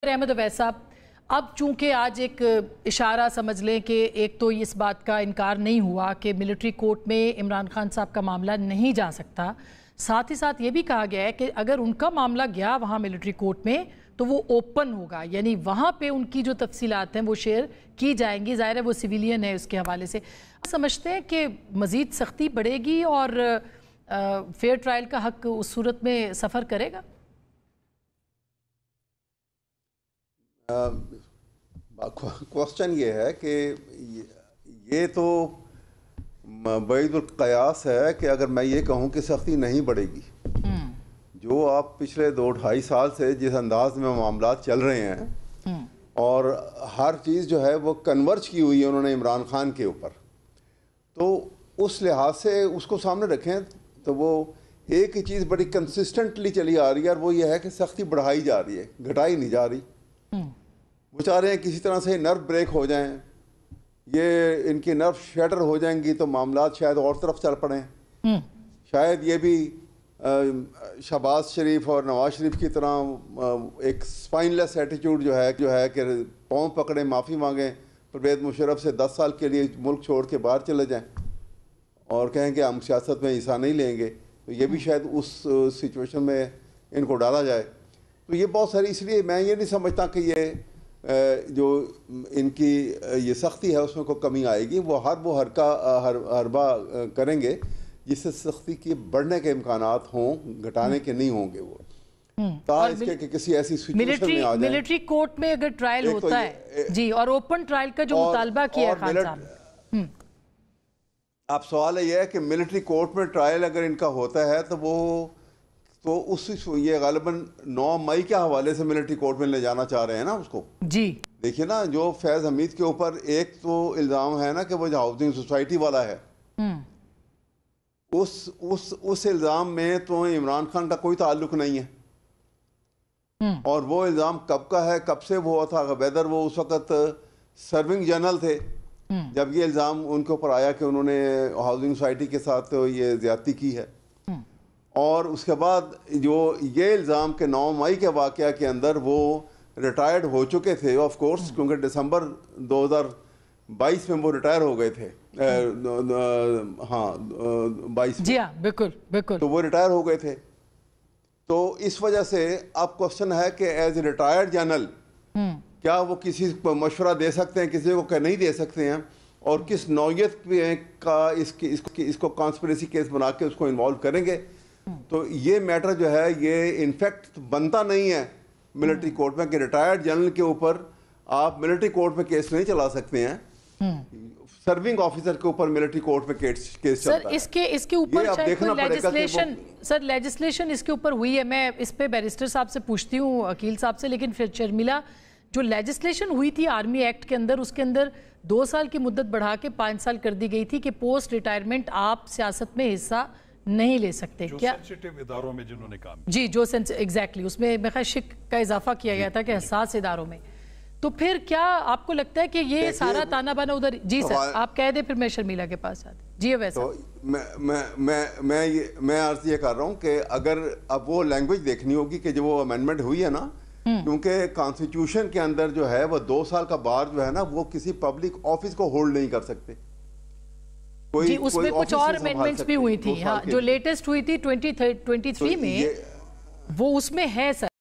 احمد اویس صاحب، اب چونکہ آج ایک اشارہ سمجھ لیں کہ ایک تو اس بات کا انکار نہیں ہوا کہ ملٹری کورٹ میں عمران خان صاحب کا معاملہ نہیں جا سکتا، ساتھ ہی ساتھ یہ بھی کہا گیا ہے کہ اگر ان کا معاملہ گیا وہاں ملٹری کورٹ میں تو وہ اوپن ہوگا، یعنی وہاں پہ ان کی جو تفصیلات ہیں وہ شیئر کی جائیں گی۔ ظاہر ہے وہ سویلین ہے، اس کے حوالے سے سمجھتے ہیں کہ مزید سختی بڑھے گی اور فیئر ٹرائل کا حق اس صورت میں سفر کرے گا؟ کوسچن یہ ہے کہ یہ تو بعید القیاس ہے کہ اگر میں یہ کہوں کہ سختی نہیں بڑھے گی، جو آپ پچھلے 2-2.5 سال سے جس انداز میں معاملات چل رہے ہیں اور ہر چیز جو ہے وہ کنورج کی ہوئی ہے انہوں نے عمران خان کے اوپر، تو اس لحاظ سے اس کو سامنے رکھیں تو وہ ایک ہی چیز بڑی کنسسٹنٹلی چلی آ رہی ہے، اور وہ یہ ہے کہ سختی بڑھائی جا رہی ہے، گھٹائی نہیں جا رہی۔ وہ چاہ رہے ہیں کسی طرح سے نرو بریک ہو جائیں، یہ ان کی نرو شیٹر ہو جائیں گی تو معاملات شاید اور طرف چل پڑیں، شاید یہ بھی شہباز شریف اور نواز شریف کی طرح ایک سپائن لیس ایٹیچیوڈ جو ہے کہ پاؤں پکڑیں، معافی مانگیں، پرویز مشرف سے 10 سال کے لیے ملک چھوڑ کے باہر چلے جائیں اور کہیں کہ ہم سیاست میں حصہ نہیں لیں گے، تو یہ بھی شاید اس سچویشن میں ان کو ڈالا جائے۔ تو یہ بہت ساری، اس لیے میں یہ نہیں سمجھتا کہ یہ جو ان کی یہ سختی ہے اس میں کوئی کمی آئے گی، وہ حربہ کریں گے جس سے سختی کی بڑھنے کے امکانات ہوں، گھٹانے کے نہیں ہوں گے، وہ اس کے کہ کسی ایسی سچویشن میں آ جائیں۔ ملٹری کورٹ میں اگر ٹرائل ہوتا ہے جی، اور اوپن ٹرائل کا جو مطالبہ کیا خان صاحب، اب سوال یہ ہے کہ ملٹری کورٹ میں ٹرائل اگر ان کا ہوتا ہے تو یہ غالباً 9 مئی کے حوالے سے ملٹری کورٹ میں لے جانا چاہ رہے ہیں نا اس کو۔ جی دیکھیے نا، جو فیض حمید کے اوپر ایک تو الزام ہے نا کہ وہ جو ہاؤسنگ سوسائٹی والا ہے، اس الزام میں تو عمران خان کا کوئی تعلق نہیں ہے، اور وہ الزام کب کا ہے، کب سے وہ ہوا تھا، ویدر وہ اس وقت سرونگ جنرل تھے جب یہ الزام ان کے اوپر آیا کہ انہوں نے ہاؤسنگ سوسائٹی کے ساتھ یہ زیادتی کی ہے، اور اس کے بعد جو یہ الزام کہ 9 مئی کے واقعہ کے اندر وہ ریٹائرڈ ہو چکے تھے، آف کورس، کیونکہ دسمبر 2022 میں وہ ریٹائر ہو گئے تھے، ہاں 22 جی ہاں، بالکل بالکل، تو وہ ریٹائر ہو گئے تھے۔ تو اس وجہ سے اب کوسچن ہے کہ ایز اے ریٹائرڈ جنرل کیا وہ کسی کو مشورہ دے سکتے ہیں، کسی کو نہیں دے سکتے ہیں، اور کس نوعیت کا اس کو کانسپریسی کیس بنا کے اس کو انوالو کریں گے۔ تو یہ میٹر جو ہے یہ انفیکٹ بنتا نہیں ہے ملٹری کورٹ میں کہ ریٹائرڈ جنرل کے اوپر آپ ملٹری کورٹ میں کیس نہیں چلا سکتے ہیں، سرونگ آفیسر کے اوپر ملٹری کورٹ میں کیس چلتا ہے۔ سر اس کے اوپر لیجسلیشن اس کے اوپر ہوئی ہے، میں اس پہ بیرسٹر صاحب سے پوچھتی ہوں، عقیل صاحب سے، لیکن پھر شرمیلا جو لیجسلیشن ہوئی تھی آرمی ایکٹ کے اندر، اس کے اندر 2 سال کی مدت بڑھا کے 5 سال کر دی گئی تھی کہ پوسٹ ریٹائرمنٹ آپ سیاست میں حصہ نہیں لے سکتے، کیا سینسیٹیو اداروں میں جنہوں نے کام جی جو ایگزیکٹلی اس میں میں شک کا اضافہ کیا گیا تھا کہ حساس اداروں میں، تو پھر کیا آپ کو لگتا ہے کہ یہ سارا تانا بانا ادھر؟ جی سر آپ کہہ دیں، پھر میں شرمیلا کے پاس آتی۔ جی ویسا میں عرض یہ کر رہا ہوں کہ اگر اب وہ لینگویج دیکھنی ہوگی کہ جو وہ امینڈمنٹ ہوئی ہے نا، کیونکہ کانسٹیٹیوشن کے اندر جو ہے وہ 2 سال کا بار جو ہے نا وہ کسی پبلک آفس کو ہولڈ نہیں کر سکتے۔ جی اس میں کچھ اور امینڈمنٹس بھی ہوئی تھی، ہاں جو لیٹسٹ ہوئی تھی 2023 میں، وہ اس میں ہے سر۔